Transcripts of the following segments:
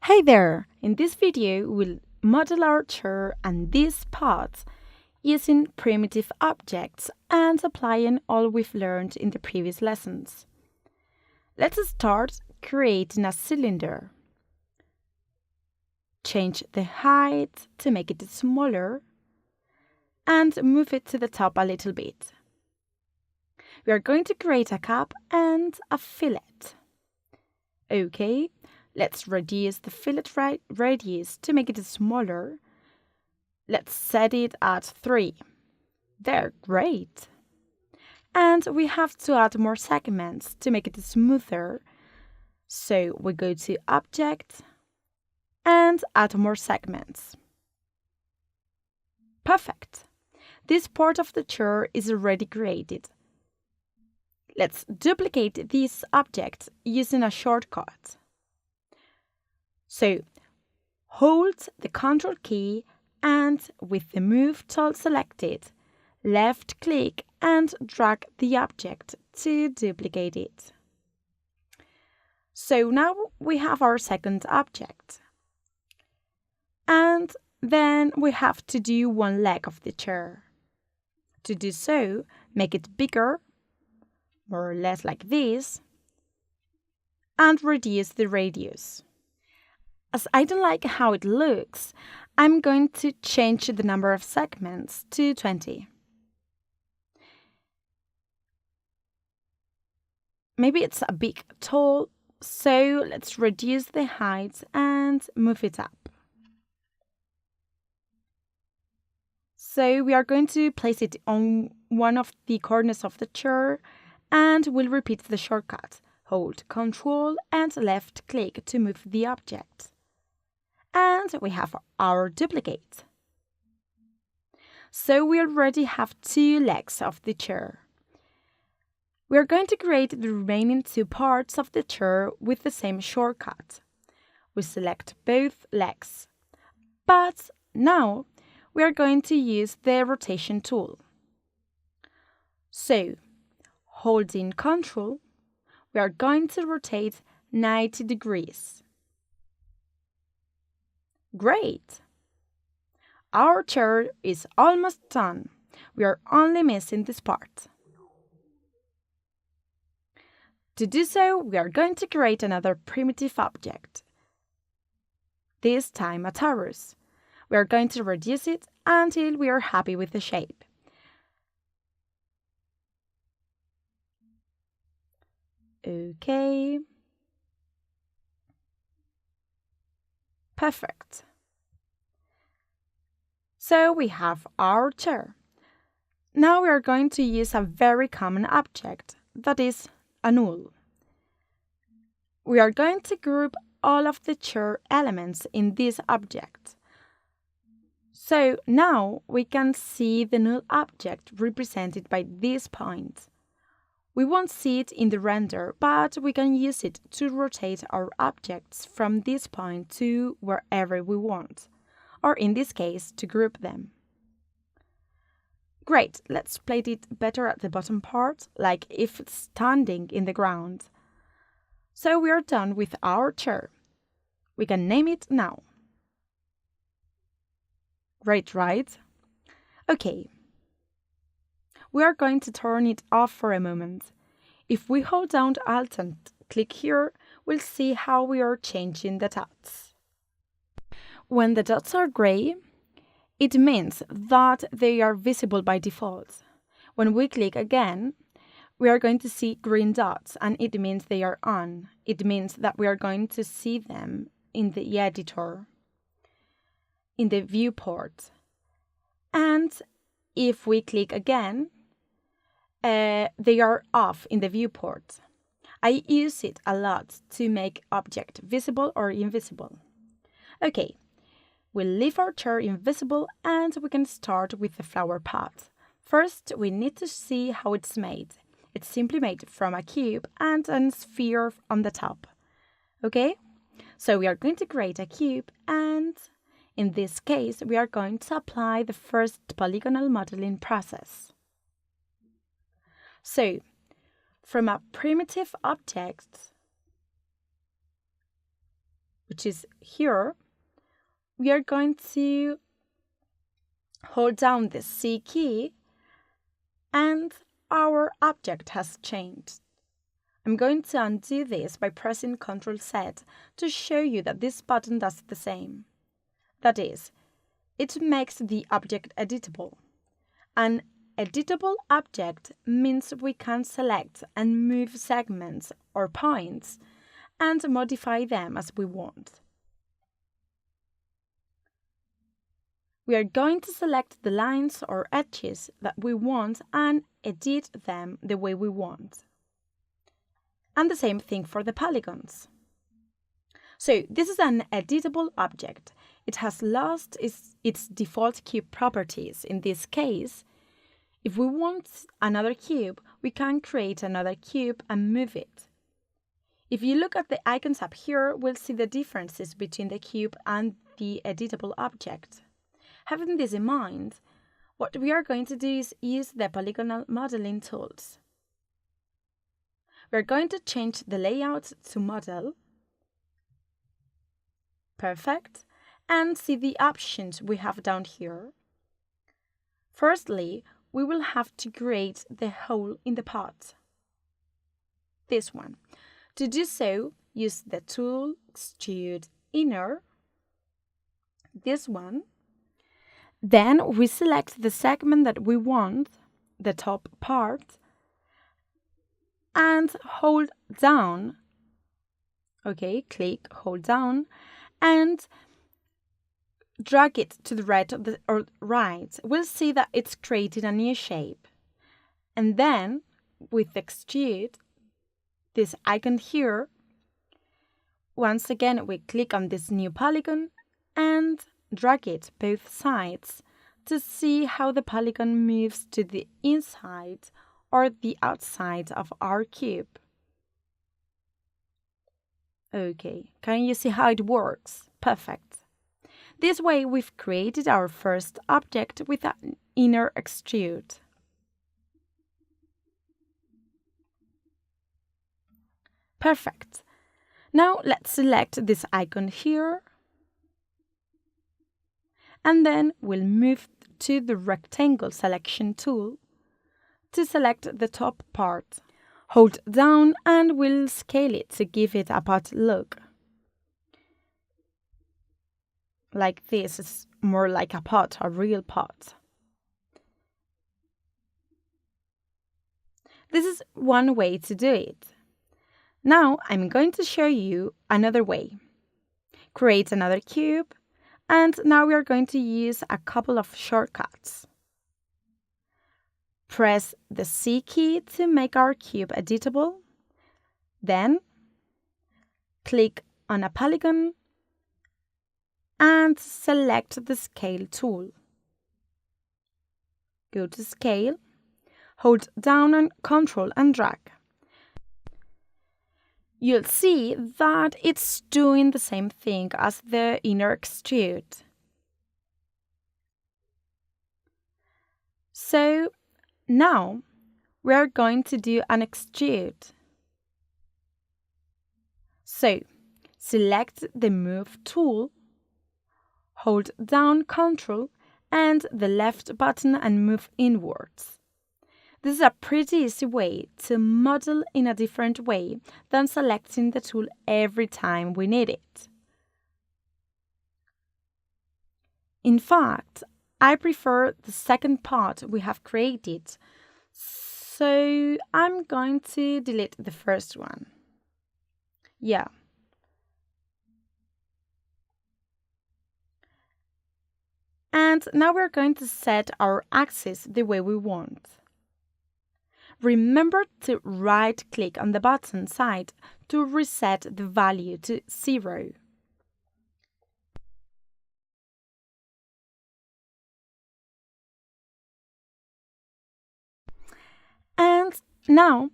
Hey there! In this video, we'll model our chair and these parts using primitive objects and applying all we've learned in the previous lessons. Let's start creating a cylinder. Change the height to make it smaller and move it to the top a little bit. We are going to create a cap and a fillet. Okay. Let's reduce the fillet radius to make it smaller. Let's set it at 3. They're great. And we have to add more segments to make it smoother. So we go to Object and add more segments. Perfect. This part of the chair is already created. Let's duplicate this object using a shortcut. So, hold the Ctrl key and with the Move tool selected, left-click and drag the object to duplicate it. So now we have our second object. And then we have to do one leg of the chair. To do so, make it bigger, more or less like this, and reduce the radius. As I don't like how it looks, I'm going to change the number of segments to 20. Maybe it's a bit tall, so let's reduce the height and move it up. So we are going to place it on one of the corners of the chair and we'll repeat the shortcut. Hold Ctrl and left click to move the object. And we have our duplicate. So we already have 2 legs of the chair. We are going to create the remaining 2 parts of the chair with the same shortcut. We select both legs. But now we are going to use the rotation tool. So, holding Ctrl, we are going to rotate 90 degrees. Great! Our chair is almost done. We are only missing this part. To do so, we are going to create another primitive object. This time a torus. We are going to reduce it until we are happy with the shape. Okay. Perfect. So we have our chair. Now we are going to use a very common object, that is a null. We are going to group all of the chair elements in this object. So now we can see the null object represented by this point. We won't see it in the render, but we can use it to rotate our objects from this point to wherever we want, or in this case, to group them. Great, let's place it better at the bottom part, like if it's standing in the ground. So we are done with our chair. We can name it now. Great, right? Okay. We are going to turn it off for a moment. If we hold down Alt and click here, we'll see how we are changing the dots. When the dots are gray, it means that they are visible by default. When we click again, we are going to see green dots and it means they are on. It means that we are going to see them in the editor, in the viewport. And if we click again, they are off in the viewport. I use it a lot to make object visible or invisible. Okay, we'll leave our chair invisible and we can start with the flower pot. First, we need to see how it's made. It's simply made from a cube and a sphere on the top. Okay, so we are going to create a cube and in this case, we are going to apply the first polygonal modeling process. So, from a primitive object, which is here, we are going to hold down the C key and our object has changed. I'm going to undo this by pressing Ctrl Z to show you that this button does the same. That is, it makes the object editable. An editable object means we can select and move segments or points and modify them as we want. We are going to select the lines or edges that we want and edit them the way we want. And the same thing for the polygons. So this is an editable object. It has lost its default cube properties. In this case, if we want another cube, we can create another cube and move it. If you look at the icons up here, we'll see the differences between the cube and the editable object. Having this in mind, what we are going to do is use the Polygonal Modeling tools. We're going to change the layout to model. Perfect. And see the options we have down here. Firstly, we will have to create the hole in the pot. This one. To do so, use the tool Extrude Inner. This one. Then we select the segment that we want, the top part, and hold down. Okay, click, hold down, and drag it to the right. We'll see that it's created a new shape. And then, with Extrude, this icon here, once again we click on this new polygon and drag it both sides to see how the polygon moves to the inside or the outside of our cube. Okay, can you see how it works? Perfect. This way we've created our first object with an inner extrude. Perfect. Now let's select this icon here. And then we'll move to the rectangle selection tool to select the top part. Hold down and we'll scale it to give it a pot look. Like this, is more like a pot, a real pot. This is one way to do it. Now I'm going to show you another way. Create another cube, and now we are going to use a couple of shortcuts. Press the C key to make our cube editable. Then click on a polygon and select the Scale tool. Go to Scale, hold down on Ctrl and drag. You'll see that it's doing the same thing as the inner extrude. So now we are going to do an extrude. So select the Move tool, hold down Ctrl and the left button and move inwards. This is a pretty easy way to model in a different way than selecting the tool every time we need it. In fact, I prefer the second part we have created, so I'm going to delete the first one. Yeah. And now we're going to set our axis the way we want. Remember to right-click on the bottom side to reset the value to 0. And now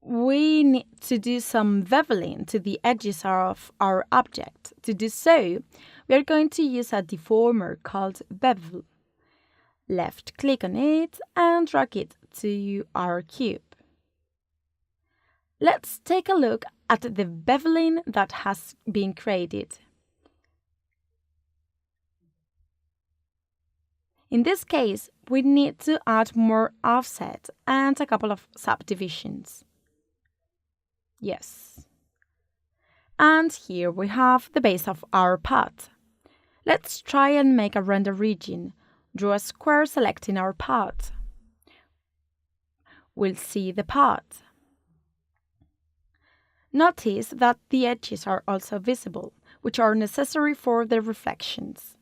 we need to do some beveling to the edges of our object. To do so, we are going to use a deformer called Bevel. Left-click on it and drag it to our cube. Let's take a look at the beveling that has been created. In this case, we need to add more offset and a couple of subdivisions. Yes. And here we have the base of our path. Let's try and make a render region. Draw a square selecting our path. We'll see the path. Notice that the edges are also visible, which are necessary for the reflections.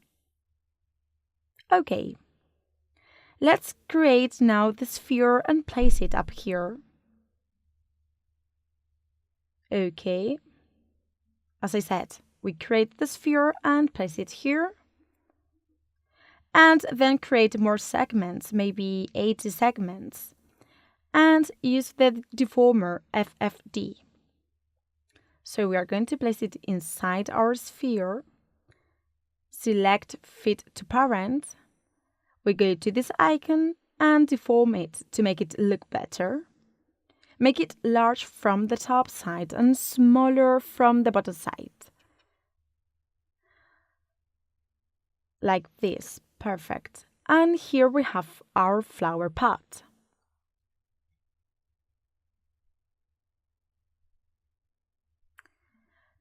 Okay. Let's create now the sphere and place it up here. Okay. As I said, we create the sphere and place it here. And then create more segments, maybe 80 segments. And use the deformer FFD. So we are going to place it inside our sphere. Select Fit to Parent. We go to this icon and deform it to make it look better. Make it large from the top side and smaller from the bottom side. Like this. Perfect. And here we have our flower pot.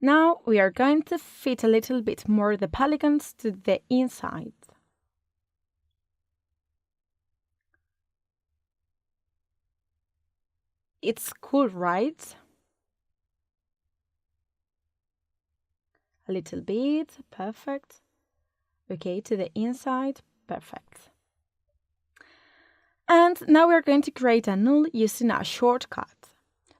Now we are going to fit a little bit more the polygons to the inside. It's cool, right? A little bit, perfect. Okay, to the inside, perfect. And now we're going to create a null using a shortcut.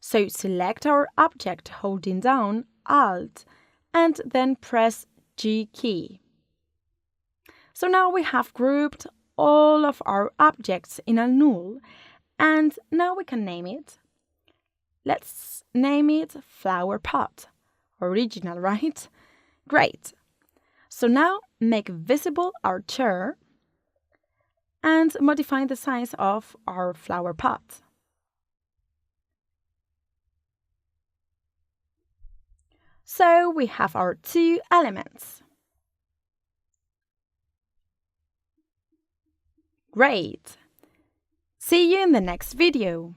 So select our object holding down Alt and then press G key. So now we have grouped all of our objects in a null and now we can name it. Let's name it Flower Pot. Original, right? Great. So now make visible our chair and modify the size of our flower pot. So we have our two elements. Great! See you in the next video.